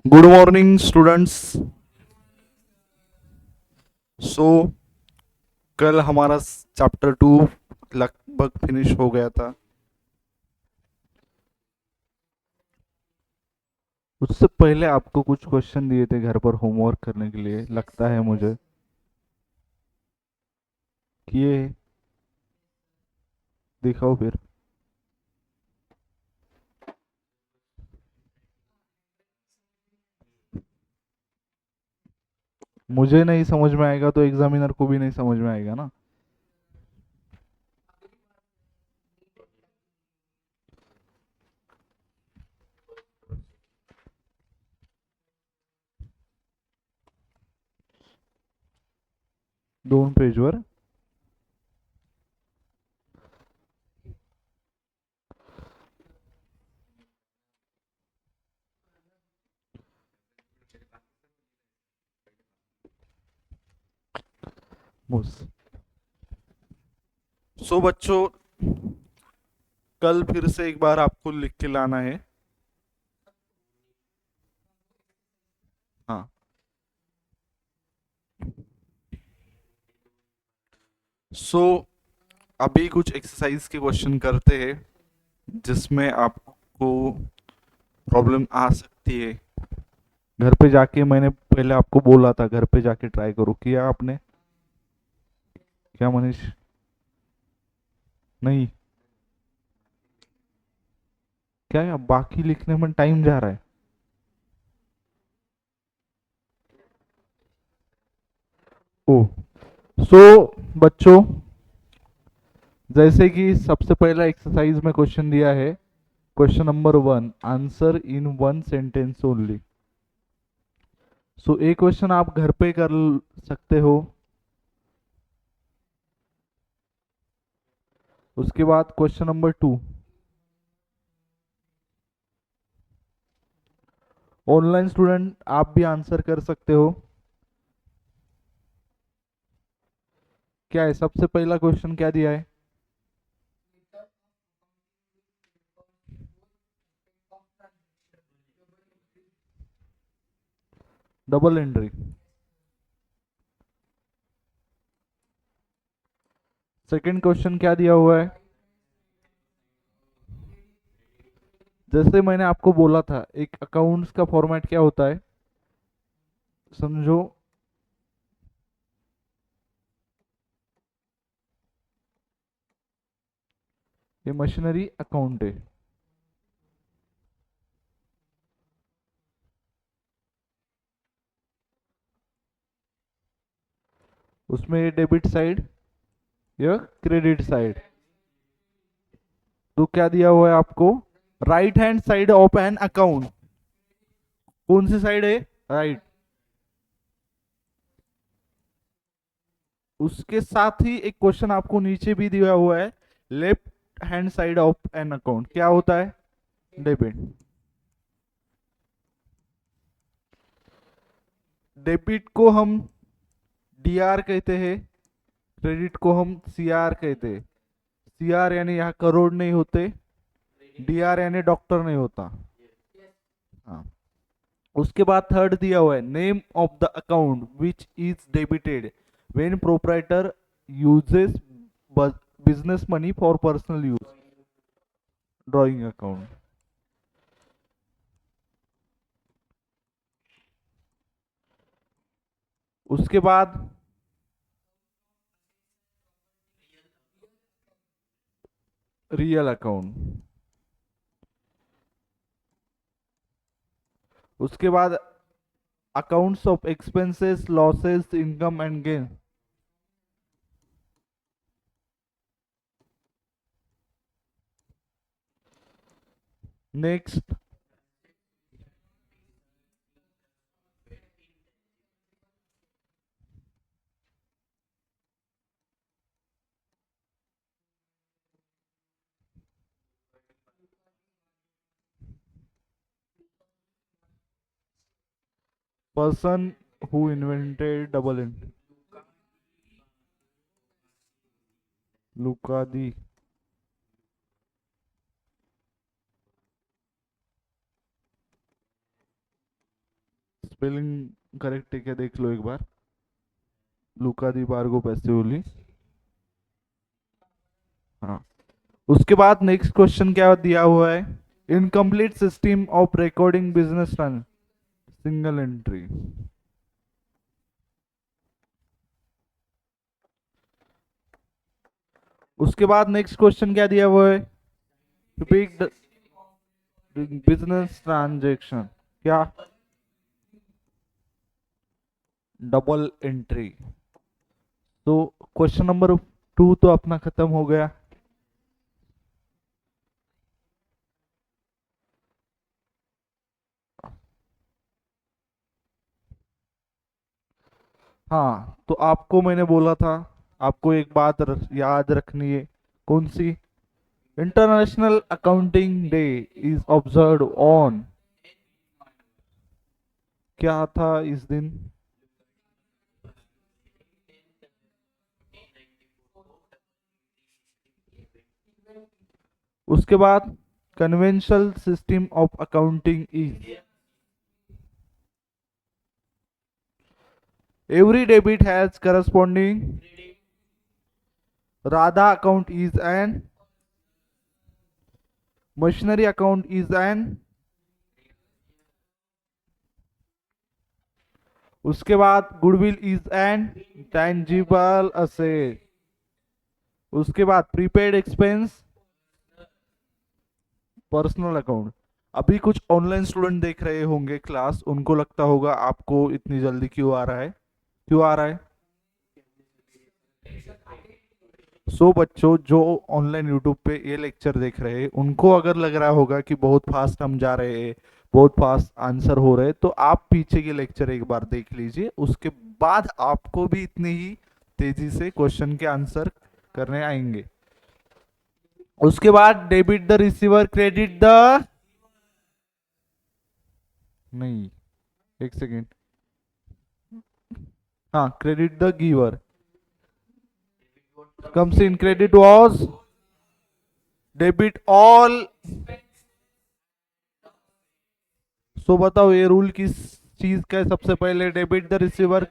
Good morning students. सो कल हमारा chapter 2 लगभग फिनिश हो गया था। उससे पहले आपको कुछ क्वेश्चन दिए थे घर पर होमवर्क करने के लिए, लगता है मुझे किए। दिखाओ फिर। मुझे नहीं समझ में आएगा तो एग्जामिनर को भी नहीं समझ में आएगा ना। दोन पेजवर बस। सो बच्चों, कल फिर से एक बार आपको लिख के लाना है। हाँ। सो अभी कुछ एक्सरसाइज के क्वेश्चन करते हैं जिसमें आपको प्रॉब्लम आ सकती है। घर पे जाके मैंने पहले आपको बोला था घर पे जाके ट्राई करो, किया आपने? क्या मनीष? नहीं? क्या बाकी लिखने में टाइम जा रहा है? ओ। सो बच्चों, जैसे कि सबसे पहला एक्सरसाइज में क्वेश्चन दिया है, question number 1, answer in 1 sentence only. So एक क्वेश्चन आप घर पे कर सकते हो। उसके बाद क्वेश्चन नंबर 2, ऑनलाइन स्टूडेंट आप भी आंसर कर सकते हो। क्या है सबसे पहला क्वेश्चन, क्या दिया है? Double entry. सेकंड क्वेश्चन क्या दिया हुआ है? जैसे मैंने आपको बोला था, एक अकाउंट्स का फॉर्मेट क्या होता है, समझो। ये मशीनरी अकाउंट है। उसमें ये डेबिट साइड, यह क्रेडिट साइड। तो क्या दिया हुआ है आपको? Right hand side of an account. कौन सी साइड है? राइट। उसके साथ ही एक क्वेश्चन आपको नीचे भी दिया हुआ है, left hand side of an account क्या होता है? डेबिट। डेबिट को हम डीआर कहते हैं, क्रेडिट को हम सीआर कहते हैं। सीआर यानी यहाँ करोड़ नहीं होते, डीआर यानी डॉक्टर नहीं होता। हाँ। उसके बाद थर्ड दिया हुआ है, name of the account which is debited when proprietor uses business money for personal use, drawing account. उसके बाद रियल अकाउंट। उसके बाद accounts of expenses, losses, income and gain. Next, person who invented double entry. Luca दी। Spelling correct है क्या देख लो एक बार। लुका दी बारगो Pacioli. हाँ। उसके बाद नेक्स्ट क्वेश्चन क्या दिया हुआ है, incomplete system of recording business run single entry. उसके बाद नेक्स्ट क्वेश्चन क्या दिया हुआ है, बिग बिजनेस ट्रांजेक्शन क्या, डबल एंट्री। तो क्वेश्चन नंबर 2 तो अपना खत्म हो गया। हाँ तो आपको मैंने बोला था, आपको एक बात याद रखनी है। कौन सी, international accounting day is observe on, क्या था इस दिन। उसके बाद conventional system of accounting is, every debit has corresponding, Radha account is an, machinery account is an. उसके बाद goodwill is an tangible asset. उसके बाद प्रीपेड एक्सपेंस, पर्सनल अकाउंट। अभी कुछ ऑनलाइन स्टूडेंट देख रहे होंगे क्लास, उनको लगता होगा आपको इतनी जल्दी क्यों आ रहा है, क्यों आ रहा है। सो बच्चों जो ऑनलाइन यूट्यूब पे ये लेक्चर देख रहे हैं उनको अगर लग रहा होगा कि बहुत फास्ट हम जा रहे हैं, बहुत फास्ट आंसर हो रहे हैं, तो आप पीछे के लेक्चर एक बार देख लीजिए, उसके बाद आपको भी इतनी ही तेजी से क्वेश्चन के आंसर करने आएंगे। उसके बाद debit the receiver, credit the, नहीं, एक सेकेंड, हाँ credit the giver, comes in credit was debit all। सो बताओ ये रूल किस चीज का है, सबसे पहले debit the receiver.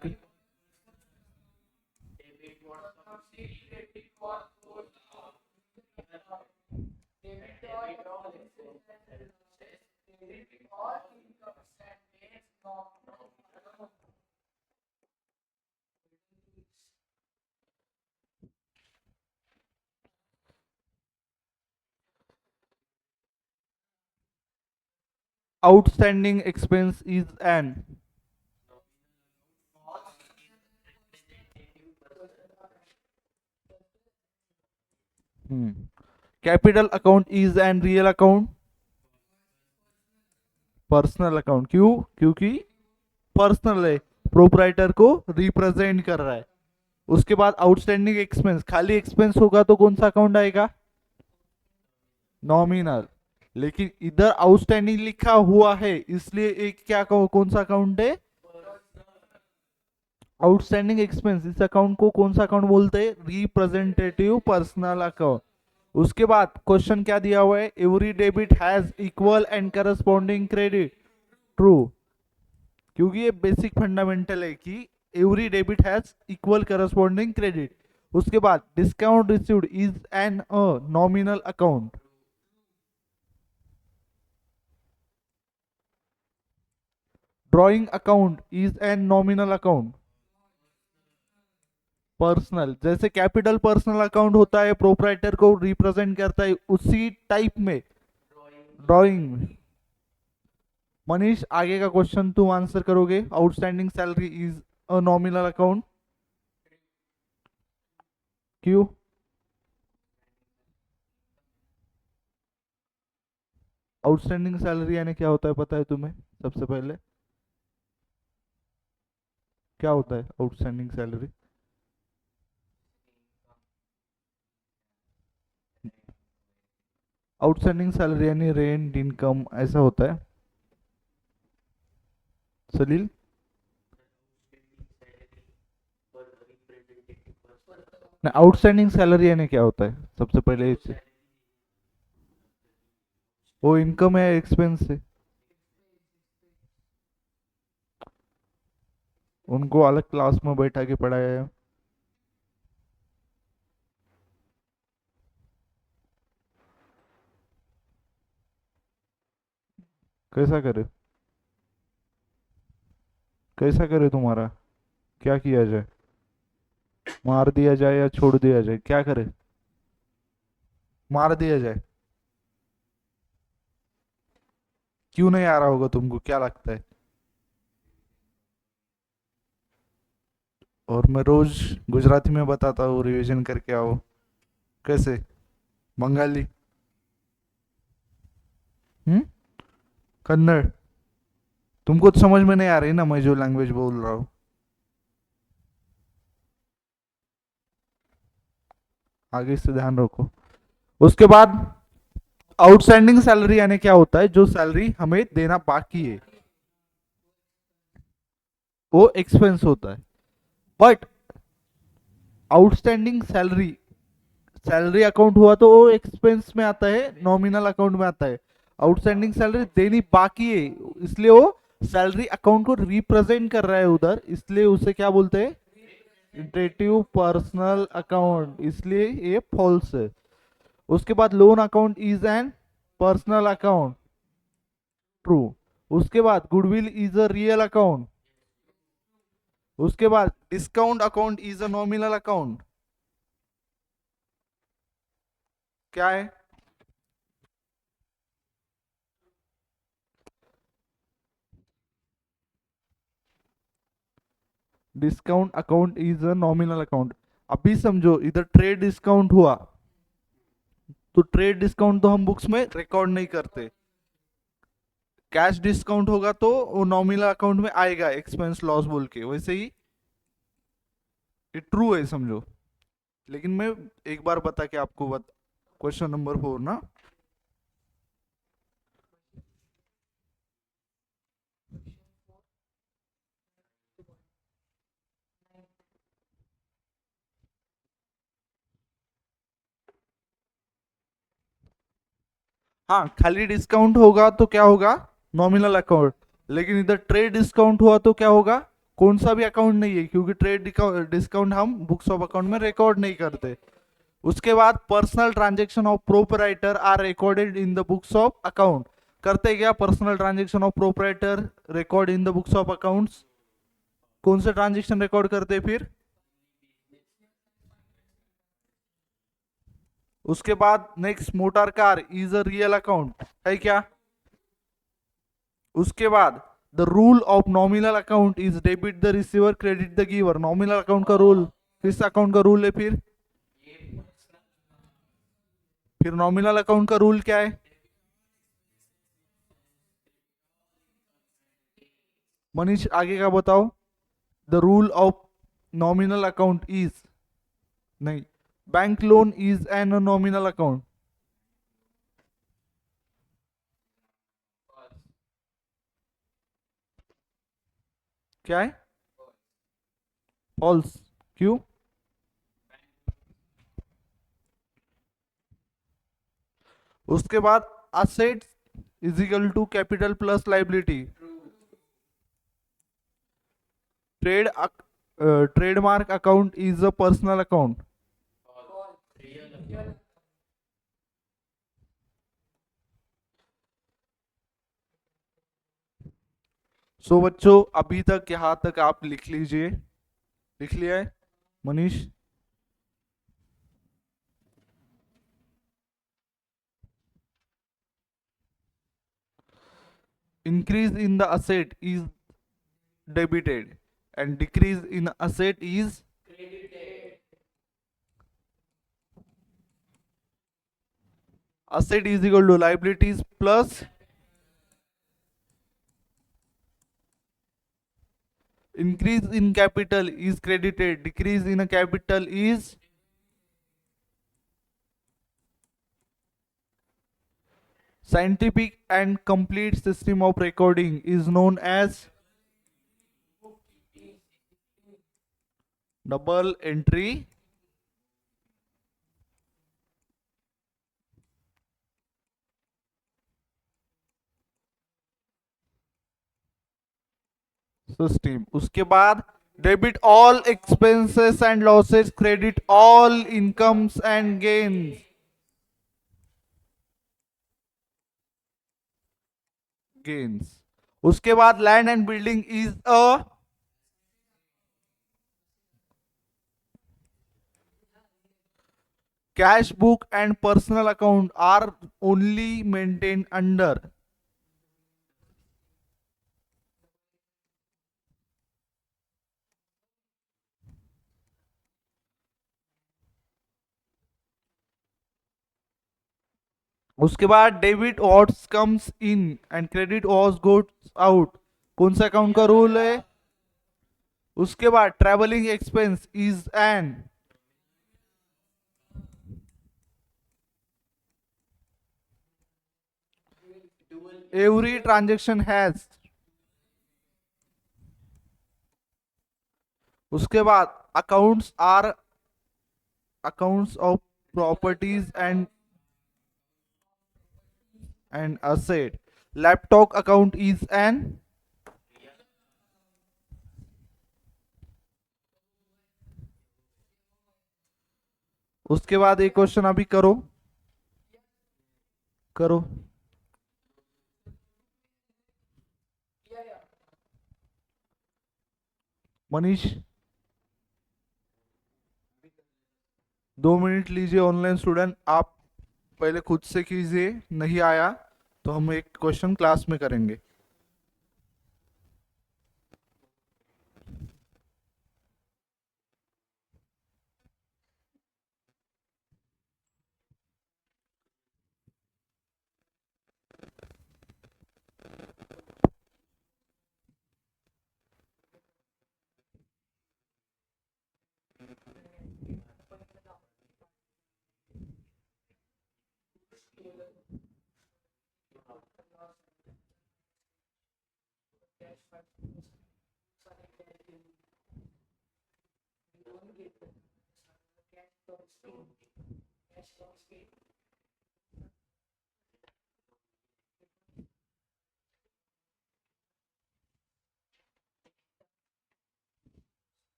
Outstanding expense is N, capital account is N real account, personal account. क्यों, क्योंकि पर्सनल है, प्रोपराइटर को रिप्रेजेंट कर रहा है। उसके बाद आउटस्टैंडिंग एक्सपेंस, खाली एक्सपेंस होगा तो कौन सा अकाउंट आएगा, नॉमिनल। लेकिन इधर आउटस्टैंडिंग लिखा हुआ है इसलिए एक क्या कौन सा अकाउंट है, आउटस्टैंडिंग एक्सपेंस। इस अकाउंट को कौन सा अकाउंट बोलते हैं, रिप्रेजेंटेटिव पर्सनल अकाउंट। उसके बाद क्वेश्चन क्या दिया हुआ है, every debit has equal and corresponding credit, true, क्योंकि ये बेसिक फंडामेंटल है कि every debit has equal corresponding credit. उसके बाद discount received is an a nominal account, drawing account is an nominal account, personal. जैसे कैपिटल पर्सनल अकाउंट होता है, proprietor को रिप्रेजेंट करता है, उसी टाइप में ड्रॉइंग। मनीष आगे का क्वेश्चन तुम आंसर करोगे, outstanding salary is a nominal account, क्यों। आउटस्टैंडिंग सैलरी यानी क्या होता है पता है तुम्हें, सबसे पहले क्या होता है आउटस्टैंडिंग सैलरी। आउटस्टैंडिंग सैलरी यानी रेंट इनकम ऐसा होता है, सलील। आउटस्टैंडिंग सैलरी यानी क्या होता है सबसे पहले वो इनकम है एक्सपेंस है। उनको अलग क्लास में बैठा के पढ़ाया है। कैसा करे? कैसा करे तुम्हारा? क्या किया जाए? मार दिया जाए या छोड़ दिया जाए, क्या करे? मार दिया जाए? क्यों नहीं आ रहा होगा तुमको, क्या लगता है? और मैं रोज गुजराती में बताता हूँ रिवीजन करके आओ। कैसे? बंगाली? हम्म? कन्नड़? तुमको तो समझ में नहीं आ रही ना मैं जो लैंग्वेज बोल रहा हूँ। आगे से ध्यान रखो। उसके बाद आउटस्टैंडिंग सैलरी यानी क्या होता है? जो सैलरी हमें देना बाकी है, वो एक्सपेंस होता है। But outstanding salary, salary account हुआ तो वो एक्सपेंस में आता है, नॉमिनल अकाउंट में आता है। आउटस्टैंडिंग सैलरी देनी बाकी है, इसलिए वो सैलरी अकाउंट को रिप्रेजेंट कर रहा है उधर, इसलिए उसे क्या बोलते हैं? इंटेटिव पर्सनल अकाउंट, इसलिए ये फॉल्स है। उसके बाद loan account is N personal account, true. उसके बाद goodwill is a real account. उसके बाद discount account is a nominal account. क्या है? Discount account is a nominal account. अभी समझो, इधर ट्रेड डिस्काउंट हुआ तो ट्रेड डिस्काउंट तो हम बुक्स में रिकॉर्ड नहीं करते। कैश डिस्काउंट होगा तो वो नॉमिनल अकाउंट में आएगा, एक्सपेंस लॉस बोल के, वैसे ही ये ट्रू है समझो। लेकिन मैं एक बार बता के आपको क्वेश्चन नंबर 4 ना। हाँ, खाली डिस्काउंट होगा तो क्या होगा? Nominal account. लेकिन इधर ट्रेड डिस्काउंट हुआ तो क्या होगा? कौन सा भी अकाउंट नहीं है, क्योंकि ट्रेड डिस्काउंट हम बुक्स ऑफ अकाउंट में रिकॉर्ड नहीं करते। उसके बाद personal transaction of proprietor are recorded in the books of account. करते क्या personal transaction of proprietor record in the books of accounts? कौन से ट्रांजेक्शन रिकॉर्ड करते फिर? उसके बाद next, motor car is a real account है क्या? उसके बाद the rule of nominal account is debit the receiver credit the giver. Nominal account का रूल किस अकाउंट का रूल है फिर नॉमिनल अकाउंट का रूल क्या है? मनीष आगे का बताओ। The rule of nominal account is, नहीं, bank loan is an nominal account. क्या है? फॉल्स। क्यों? उसके बाद assets is equal to capital plus liability. Trade trademark account is a personal account. So बच्चों, अभी तक यहाँ तक आप लिख लीजिए। लिख लिया है Manish? increase in the asset is debited and decrease in asset is, asset is equal to liabilities plus increase in capital is credited, decrease in a capital is. Scientific and complete system of recording is known as double entry system. उसके बाद Debit all expenses and losses, credit all incomes and gains. Gains. उसके बाद land and building is a cash book and personal account are only maintain under. उसके बाद debit what's comes in and credit was goes out, कौन सा account का rule है? उसके बाद travelling expense is an every transaction has. उसके बाद accounts of properties and asset. Laptop account is an. उसके बाद एक क्वेश्चन अभी करो करो। मनीष 2 मिनट लीजिए। ऑनलाइन स्टूडेंट आप पहले खुद से कीजिए, नहीं आया तो हम एक क्वेश्चन क्लास में करेंगे।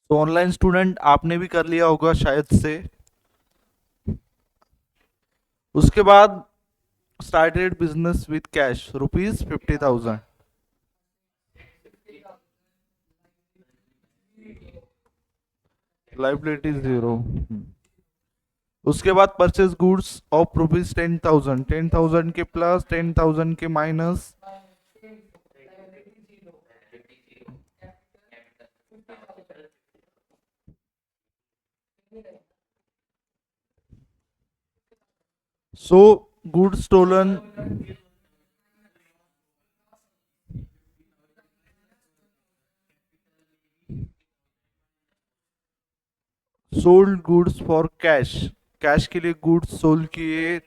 तो ऑनलाइन स्टूडेंट आपने भी कर लिया होगा शायद से। उसके बाद started business with cash ₹50,000। Liability zero. उसके बाद परचेज गुड्स ऑफ रुपीज 10,000, 10,000 के प्लस 10,000 के minus, so good stolen, sold goods for cash, cash के लिए गुड्स सोल्ड किए,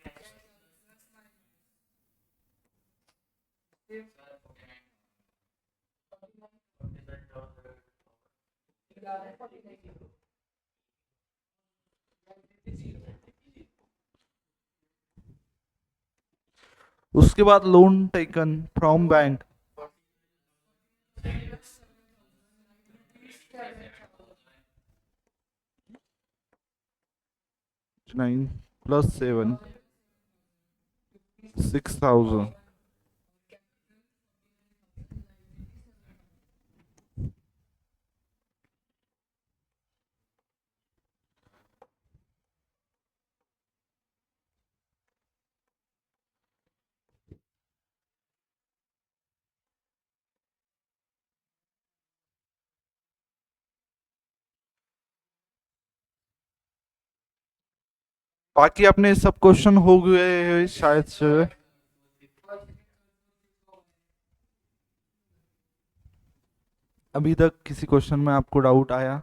उसके बाद loan taken from bank, 9 plus 7, 6,000, बाकी अपने सब क्वेश्चन हो गए हैं शायद से। अभी तक किसी क्वेश्चन में आपको डाउट आया?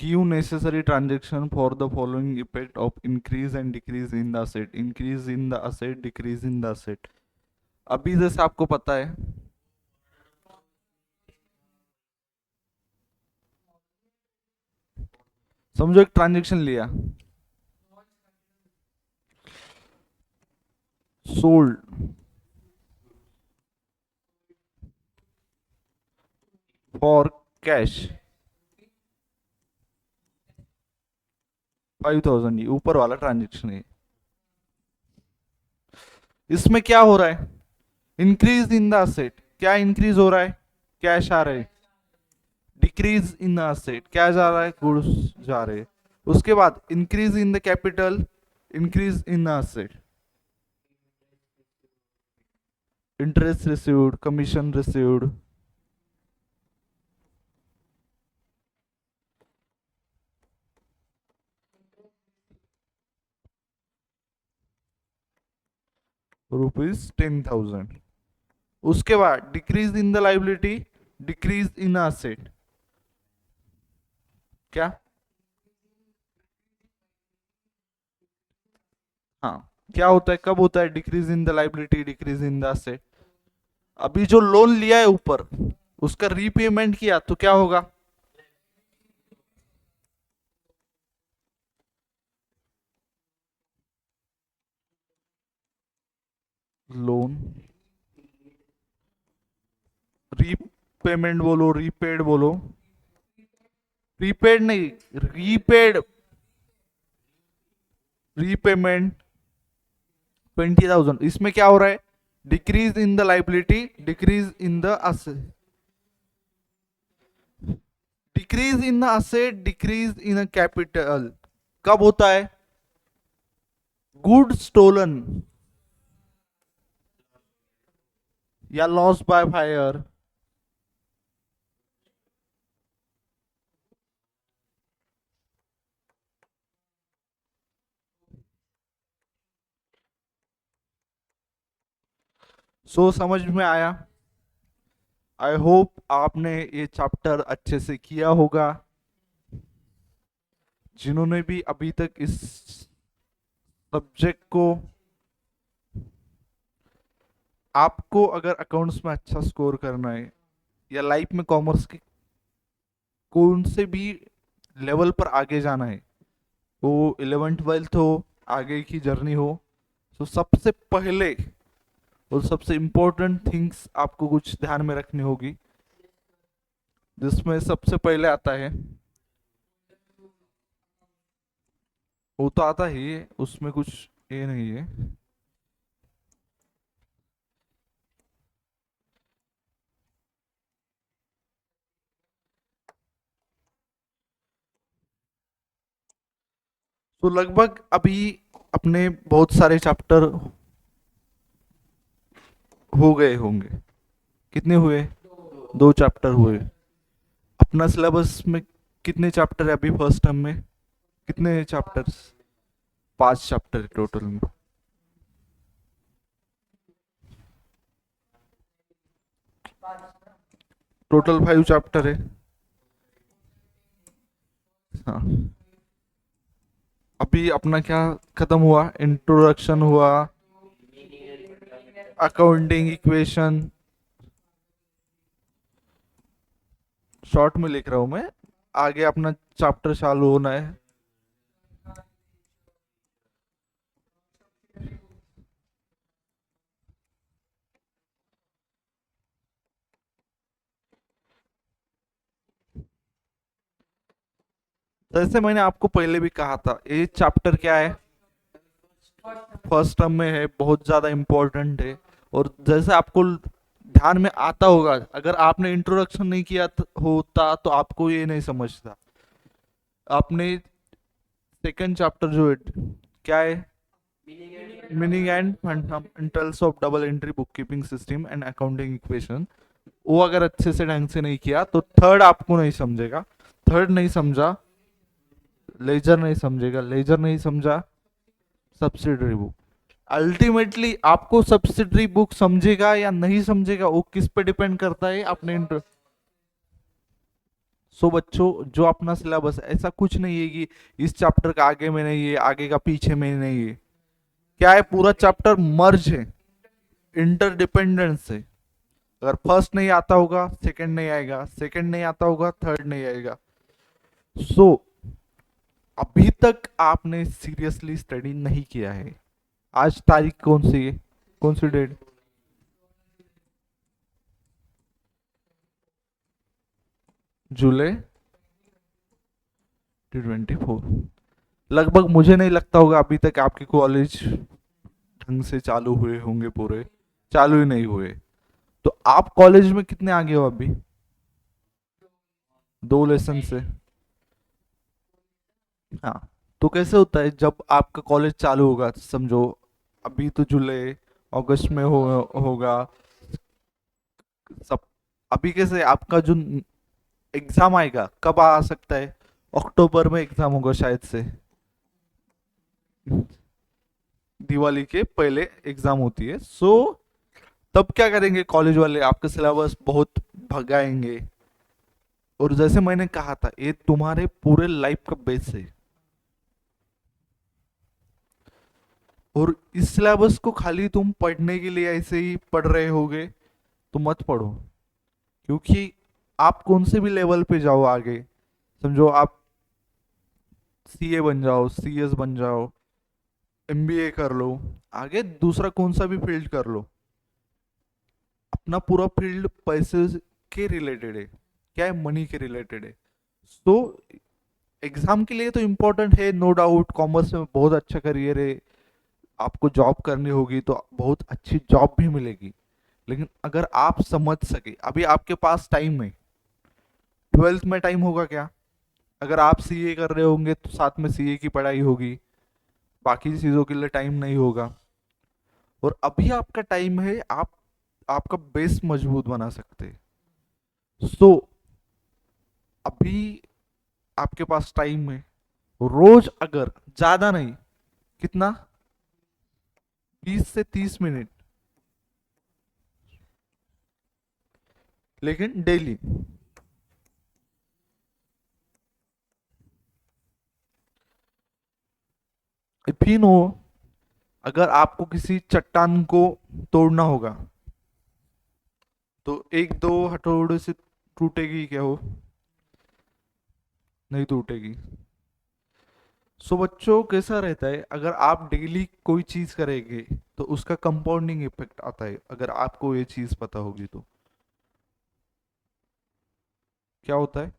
Give necessary transaction for the following effect of increase and decrease in the asset, increase in the asset, decrease in the asset। अभी जैसे आपको पता है, समझो एक ट्रांजेक्शन लिया, सोल्ड फॉर कैश 5,000, ये ऊपर वाला ट्रांजेक्शन है। इसमें क्या हो रहा है? इंक्रीज इन द असेट, क्या इंक्रीज हो रहा है? कैश आ रहा है। डिक्रीज इन द असेट, क्या जा रहा है? गुड्स जा रहे हैं। उसके बाद increase in the capital, increase in the asset, interest received, commission received, ₹10,000। उसके बाद decrease in the liability, decrease in asset, क्या? हाँ, क्या होता है, कब होता है decrease in the liability, decrease in the asset? अभी जो लोन लिया है ऊपर, उसका रीपेमेंट किया तो क्या होगा? लोन रीपेमेंट बोलो, रीपेड बोलो, रीपेड नहीं, रीपेड, रीपेमेंट 20,000। इसमें क्या हो रहा है? Decrease in the liability, decrease in the asset, decrease in the asset, decrease in capital कब होता है? गुड स्टोलन या लॉस बाय फायर, सो समझ में आया? आई होप आपने ये चैप्टर अच्छे से किया होगा। जिन्होंने भी अभी तक इस सब्जेक्ट को, आपको अगर अकाउंट्स में अच्छा स्कोर करना है या लाइफ में कॉमर्स के कौन से भी लेवल पर आगे जाना है, वो 11th 12th हो, आगे की जर्नी हो, तो सबसे पहले और सबसे इम्पोर्टेंट थिंग्स आपको कुछ ध्यान में रखनी होगी, जिसमें सबसे पहले आता है, वो तो आता ही है, उसमें कुछ ये नहीं है, तो लगभग अभी अपने बहुत सारे चैप्टर हो गए होंगे। कितने हुए? 2 चैप्टर हुए। अपना सिलेबस में कितने चैप्टर है अभी फर्स्ट टर्म में? कितने चैप्टर्स? 5 चैप्टर टोटल में। टोटल 5 चैप्टर है। हाँ। अभी अपना क्या खत्म हुआ? इंट्रोडक्शन हुआ, अकाउंटिंग इक्वेशन। शॉर्ट में लिख रहा हूँ मैं। आगे अपना चैप्टर चालू होना है। जैसे मैंने आपको पहले भी कहा था, ये चैप्टर क्या है, फर्स्ट टर्म में है, बहुत ज्यादा इम्पोर्टेंट है। और जैसे आपको ध्यान में आता होगा, अगर आपने इंट्रोडक्शन नहीं किया होता तो आपको ये नहीं समझता। आपने सेकंड चैप्टर जो है क्या है, meaning and fundamentals of double entry book keeping system and accounting equation, वो अगर अच्छे से ढंग से नहीं किया तो थर्ड आपको नहीं समझेगा। थर्ड नहीं समझा, लेजर नहीं समझेगा, लेजर नहीं समझा, सब्सिडरी बुक। अल्टीमेटली आपको सब्सिडरी बुक समझेगा या नहीं समझेगा वो किस पे डिपेंड करता है, अपने इंटर। सो बच्चों, जो अपना सिलेबस ऐसा कुछ नहीं है कि इस चैप्टर का आगे में नहीं है, आगे का पीछे में नहीं है। क्या है, पूरा चैप्टर मर्ज है, इंटरडिपेंडेंस है। अगर फर्स्ट नहीं आता होगा सेकंड नहीं आएगा, सेकंड नहीं आता होगा थर्ड नहीं आएगा। सो अभी तक आपने सीरियसली स्टडी नहीं किया है। आज तारीख कौन सी है, कौन सी डेट? जुलाई 24। लगभग मुझे नहीं लगता होगा अभी तक आपके कॉलेज ढंग से चालू हुए होंगे, पूरे चालू ही नहीं हुए। तो आप कॉलेज में कितने आगे हो अभी? 2 लेसन से। हाँ। तो कैसे होता है जब आपका कॉलेज चालू होगा, समझो अभी तो जुलाई, अगस्त में होगा सब। अभी कैसे आपका जो एग्जाम आएगा कब आ सकता है? अक्टूबर में एग्जाम होगा शायद से। दिवाली के पहले एग्जाम होती है। सो तब क्या करेंगे कॉलेज वाले, आपका सिलेबस बहुत भगाएंगे। और जैसे मैंने कहा था, ये तुम्हारे पूरे लाइफ का बेस है। और इस सिलेबस को खाली तुम पढ़ने के लिए ऐसे ही पढ़ रहे होगे तो मत पढ़ो। क्योंकि आप कौन से भी लेवल पे जाओ आगे, समझो आप सीए बन जाओ, सीएस बन जाओ, एमबीए कर लो, आगे दूसरा कौन सा भी फील्ड कर लो, अपना पूरा फील्ड पैसे के रिलेटेड है। क्या है, मनी के रिलेटेड है। तो एग्जाम के लिए तो इम्पोर्टेंट है, नो डाउट। कॉमर्स में बहुत अच्छा करियर है, आपको जॉब करनी होगी तो बहुत अच्छी जॉब भी मिलेगी। लेकिन अगर आप समझ सके, अभी आपके पास टाइम है, ट्वेल्थ में टाइम होगा क्या? अगर आप सीए कर रहे होंगे तो साथ में सीए की पढ़ाई होगी, बाकी चीजों के लिए टाइम नहीं होगा। और अभी आपका टाइम है, आप आपका बेस मजबूत बना सकते हैं। सो अभी आपके पास टाइम है, रोज अगर ज्यादा नहीं, कितना, 20 से 30 मिनट, लेकिन डेली। इफ यू नो, अगर आपको किसी चट्टान को तोड़ना होगा तो 1-2 हथौड़े से टूटेगी क्या वो? नहीं टूटेगी। सो बच्चों, कैसा रहता है, अगर आप डेली कोई चीज करेंगे तो उसका कंपाउंडिंग इफेक्ट आता है। अगर आपको ये चीज पता होगी तो क्या होता है,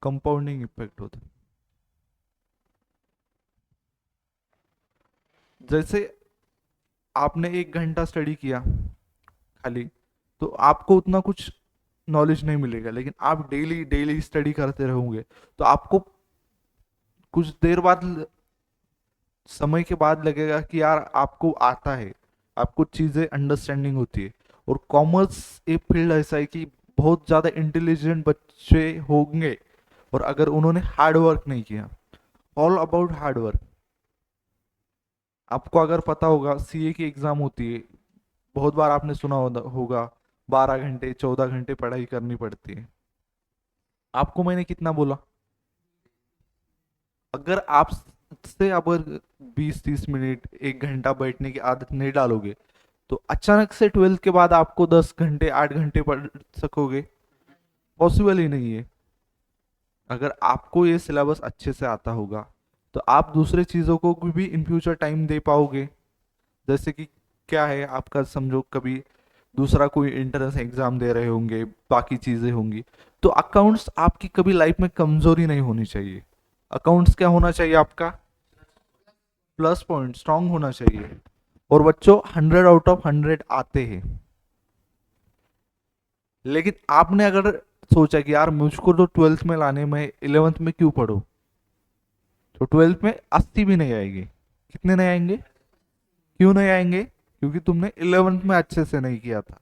कंपाउंडिंग इफेक्ट होता है। जैसे आपने 1 घंटा स्टडी किया खाली, तो आपको उतना कुछ नॉलेज नहीं मिलेगा। लेकिन आप डेली डेली स्टडी करते रहोगे तो आपको कुछ देर बाद समय के बाद लगेगा कि यार आपको आता है, आपको चीजें अंडरस्टैंडिंग होती है। और कॉमर्स एक फील्ड ऐसा है कि बहुत ज्यादा इंटेलिजेंट बच्चे होंगे, और अगर उन्होंने हार्ड वर्क नहीं किया, ऑल अबाउट हार्ड वर्क। आपको अगर पता होगा सीए की एग्जाम होती है, बहुत बार आपने सुना होगा 12 घंटे 14 घंटे पढ़ाई करनी पड़ती है। आपको मैंने कितना बोला? अगर आप से अगर 20-30 मिनट 1 घंटा बैठने की आदत नहीं डालोगे, तो अचानक से 12th के बाद आपको 10 घंटे 8 घंटे पढ़ सकोगे? पॉसिबल ही नहीं है। अगर आपको ये सिलेबस अच्छे से आता होगा, तो आप दूसरे चीजों को भी इन फ्यूचर टाइम दे पाओगे। जैसे कि क्या है आपका, समझो कभी दूसरा कोई एंट्रेंस एग्जाम दे रहे होंगे, बाकी चीजें होंगी, तो अकाउंट्स आपकी कभी लाइफ में कमजोरी नहीं होनी चाहिए। अकाउंट्स क्या होना चाहिए आपका? प्लस पॉइंट, स्ट्रांग होना चाहिए। और बच्चों 100 आउट ऑफ 100 आते हैं। लेकिन आपने अगर सोचा कि यार मुझको तो 12th में लाने में 11th में क्यों पढ़ो, तो 12th में 80 भी नहीं आएगी। कितने नहीं आएंगे? क्यों नहीं आएंगे? क्योंकि तुमने 11th में अच्छे से नहीं किया था।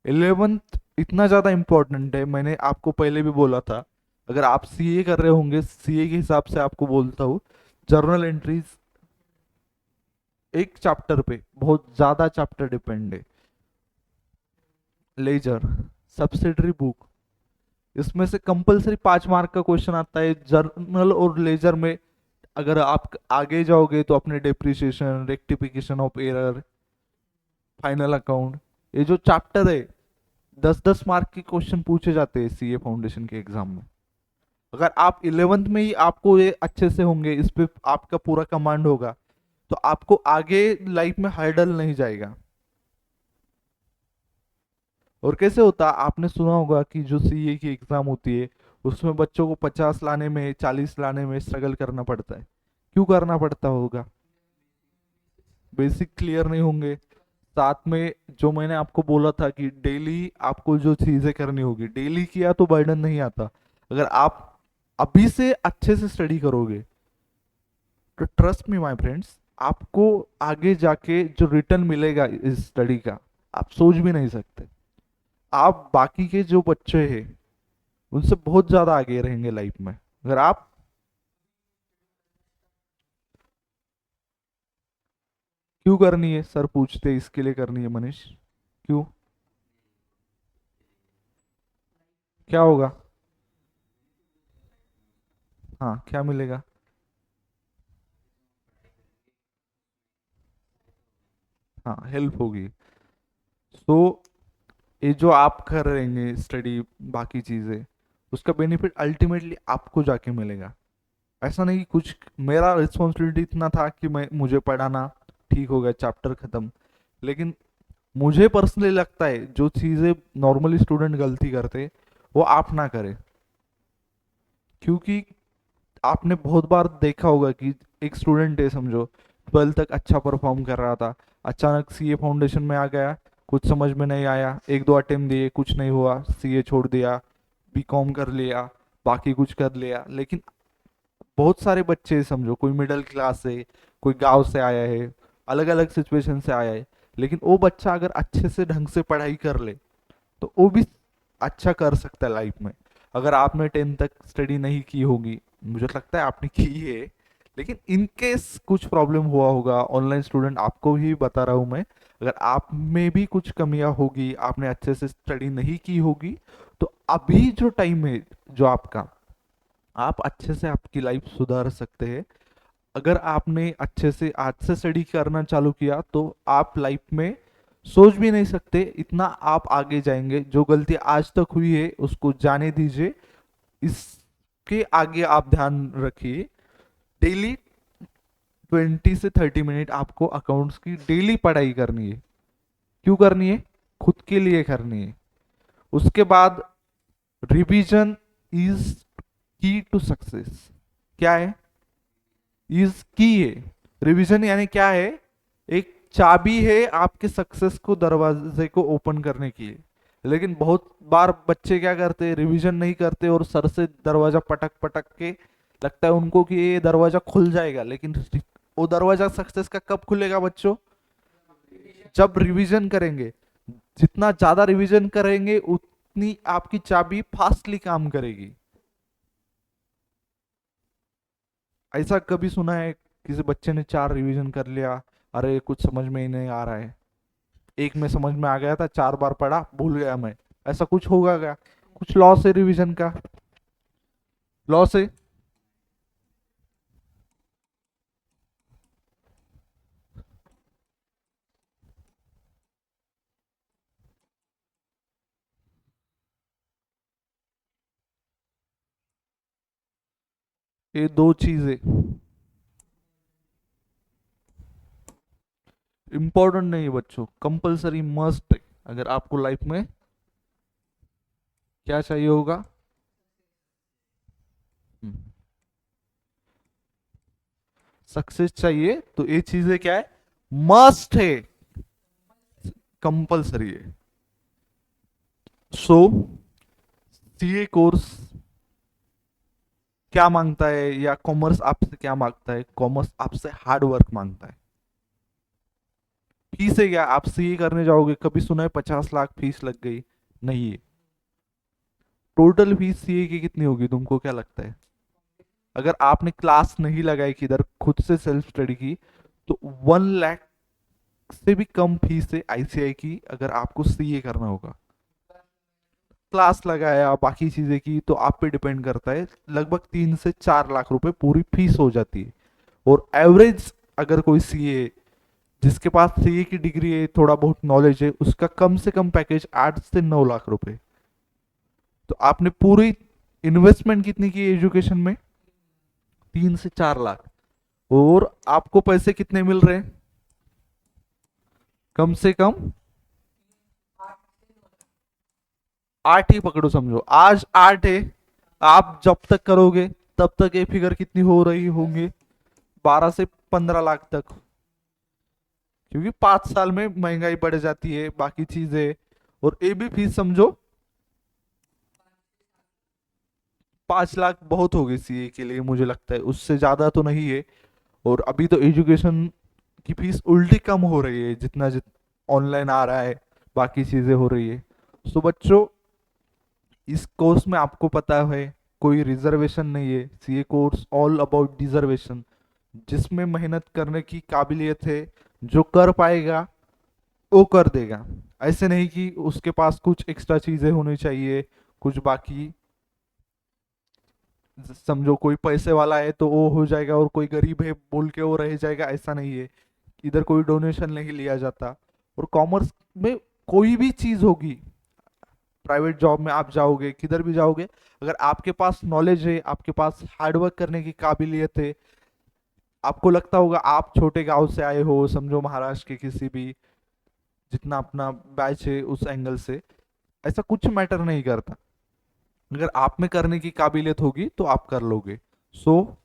11th इतना ज्यादा इंपॉर्टेंट है, मैंने आपको पहले भी बोला था। अगर आप सीए कर रहे होंगे, सीए के हिसाब से आपको बोलता हूँ, जर्नल एंट्रीज एक चैप्टर पे बहुत ज्यादा चैप्टर डिपेंड है। लेजर, सब्सिडरी बुक, इसमें से कंपलसरी 5 मार्क का क्वेश्चन आता है जर्नल और लेजर में। अगर आप आगे जाओगे तो अपने depreciation, rectification of error, final account, ये जो चैप्टर है 10-10 मार्क के क्वेश्चन पूछे जाते हैं सीए फाउंडेशन के एग्जाम में। अगर आप 11th में ही आपको ये अच्छे से होंगे, इस पे आपका पूरा कमांड होगा, तो आपको आगे लाइफ में हर्डल नहीं जाएगा। और कैसे होता, आपने सुना होगा कि जो सीए की एग्जाम होती है, उसमें बच्चों को 50 लाने में 40 लाने में स्ट्रगल करना पड़ता है। क्यों करना पड़ता होगा? बेसिक क्लियर नहीं होंगे। साथ में जो मैंने आपको बोला था कि डेली आपको जो चीजें करनी होगी, डेली किया तो बर्डन नहीं आता। अगर आप अभी से अच्छे से स्टडी करोगे, तो ट्रस्ट मी माय फ्रेंड्स, आपको आगे जाके जो रिटर्न मिलेगा इस स्टडी का, आप सोच भी नहीं सकते। आप बाकी के जो बच्चे हैं उनसे बहुत ज्यादा आगे रहेंगे लाइफ में। अगर आप क्यों करनी है सर पूछते, इसके लिए करनी है मनीष। क्यों? क्या होगा? हाँ, क्या मिलेगा? हाँ, हेल्प होगी। सो ये जो आप कर रहे हैं स्टडी, बाकी चीजें, उसका बेनिफिट अल्टीमेटली आपको जाके मिलेगा। ऐसा नहीं कि कुछ मेरा रिस्पॉन्सिबिलिटी इतना था कि मैं मुझे पढ़ाना, ठीक हो गया चैप्टर खत्म। लेकिन मुझे पर्सनली लगता है जो चीजें नॉर्मली स्टूडेंट गलती करते, वो आप ना करें। क्योंकि आपने बहुत बार देखा होगा कि एक स्टूडेंट है, समझो 12th तक अच्छा परफॉर्म कर रहा था, अचानक सीए फाउंडेशन में आ गया, कुछ समझ में नहीं आया, 1-2 अटेम्प्ट दिए, कुछ नहीं हुआ, सीए छोड़ दिया, बीकॉम कर लिया, बाकी कुछ कर लिया। लेकिन बहुत सारे बच्चे, समझो कोई मिडिल क्लास से, कोई गांव से आया है, अलग अलग सिचुएशन से आया है, लेकिन वो बच्चा अगर अच्छे से ढंग से पढ़ाई कर ले, तो वो भी अच्छा कर सकता है लाइफ में। अगर आपने 10th तक स्टडी नहीं की होगी, मुझे लगता है आपने की है, लेकिन इन केस कुछ प्रॉब्लम हुआ होगा, ऑनलाइन स्टूडेंट आपको ही बता रहा हूं मैं, अगर आप में भी कुछ कमियां होगी, आपने अच्छे से स्टडी नहीं की होगी, तो अभी जो टाइम है जो आपका, आप अच्छे से आपकी लाइफ सुधार सकते हैं। अगर आपने अच्छे से आज से स्टडी करना चालू किया, तो आप लाइफ में सोच भी नहीं सकते इतना आप आगे जाएंगे। जो गलती आज तक हुई है उसको जाने दीजिए, इसके आगे आप ध्यान रखिए। डेली 20 से 30 मिनट आपको अकाउंट्स की डेली पढ़ाई करनी है। क्यों करनी है? खुद के लिए करनी है। उसके बाद रिवीजन इज की टू सक्सेस। क्या है? इज की है। रिवीजन यानी क्या है? एक चाबी है आपके सक्सेस को, दरवाजे को ओपन करने की। लेकिन बहुत बार बच्चे क्या करते हैं, रिवीजन नहीं करते और सर से दरवाजा पटक पटक के लगता है उनको कि ये दरवाजा खुल जाएगा, लेकिन वो दरवाजा सक्सेस का कब खुलेगा बच्चों? जब रिवीजन करेंगे। जितना ज्यादा रिवीजन करेंगे उतनी आपकी चाबी फास्टली काम करेगी। ऐसा कभी सुना है किसी बच्चे ने 4 रिवीजन कर लिया, अरे कुछ समझ में ही नहीं आ रहा है, एक में समझ में आ गया था, 4 बार पढ़ा भूल गया मैं? ऐसा कुछ होगा क्या? कुछ लॉस है रिवीजन का, लॉस है। ये दो चीजें इंपॉर्टेंट नहीं है बच्चों, कंपलसरी मस्ट है। अगर आपको लाइफ में क्या चाहिए होगा, सक्सेस चाहिए, तो ये चीजें क्या है? मस्ट है, कंपलसरी है। सो सीए कोर्स क्या मांगता है, या कॉमर्स आपसे क्या मांगता है? कॉमर्स आपसे हार्ड वर्क मांगता है। फीस है क्या? आप सीए करने जाओगे, कभी सुना है 50 लाख फीस लग गई? नहीं है। टोटल फीस सीए की कितनी होगी तुमको क्या लगता है? अगर आपने क्लास नहीं लगाई किधर, खुद से सेल्फ स्टडी की, तो 1 लाख से भी कम फीस है आईसीआई की, अगर आपको सीए करना होगा। क्लास लगाया बाकी चीजें की तो आप पे डिपेंड करता है, लगभग 3 से 4 लाख रुपए पूरी फीस हो जाती है। और एवरेज अगर कोई सीए, जिसके पास सीए की डिग्री है, थोड़ा बहुत नॉलेज है, उसका कम से कम पैकेज 8 से 9 लाख रुपए। तो आपने पूरी इन्वेस्टमेंट कितनी की एजुकेशन में? 3 से 4 लाख। और आपको पैसे कितने मिल रहे हैं? कम से कम 8 ही पकड़ो, समझो आज 8 है। आप जब तक करोगे तब तक ये फिगर कितनी हो रही होंगे? 12 से 15 लाख तक। क्योंकि 5 साल में महंगाई बढ़ जाती है, बाकी चीजें। और ये भी फीस समझो, 5 लाख बहुत हो गई सीए के लिए, मुझे लगता है उससे ज्यादा तो नहीं है। और अभी तो एजुकेशन की फीस उल्टी कम हो रही है, जितना ऑनलाइन आ रहा है, बाकी चीजें हो रही है। सो बच्चों, इस कोर्स में आपको पता है कोई रिजर्वेशन नहीं है। सीए कोर्स ऑल अबाउट डिजर्वेशन, जिसमें मेहनत करने की काबिलियत है, जो कर पाएगा वो कर देगा। ऐसे नहीं कि उसके पास कुछ एक्स्ट्रा चीजें होनी चाहिए, कुछ बाकी। समझो कोई पैसे वाला है तो वो हो जाएगा, और कोई गरीब है बोल के वो रह जाएगा, ऐसा नहीं है। इधर कोई डोनेशन नहीं लिया जाता। और कॉमर्स में कोई भी चीज होगी, प्राइवेट जॉब में आप जाओगे, किधर भी जाओगे, अगर आपके पास नॉलेज है, आपके पास हार्डवर्क करने की काबिलियत है, आपको लगता होगा आप छोटे गांव से आए हो, समझो महाराष्ट्र के किसी भी, जितना अपना बैच है उस एंगल से, ऐसा कुछ मैटर नहीं करता। अगर आप में करने की काबिलियत होगी तो आप कर लोगे। सो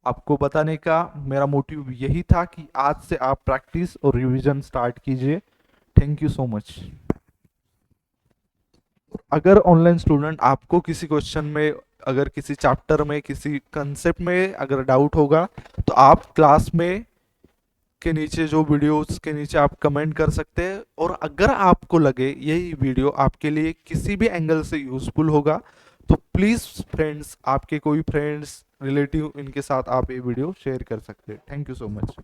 आपको बताने का मेरा मोटिव यही था कि आज से आप प्रैक्टिस और रिवीजन स्टार्ट कीजिए। Thank you so much. अगर ऑनलाइन स्टूडेंट आपको किसी क्वेश्चन में, अगर किसी चैप्टर में, किसी कंसेप्ट में अगर डाउट होगा, तो आप क्लास में के नीचे, जो वीडियोस के नीचे आप कमेंट कर सकते हैं। और अगर आपको लगे यही वीडियो आपके लिए किसी भी एंगल से यूजफुल होगा, तो प्लीज़ फ्रेंड्स, आपके कोई फ्रेंड्स रिलेटिव, इनके साथ आप ये वीडियो शेयर कर सकते हैं। Thank you so much.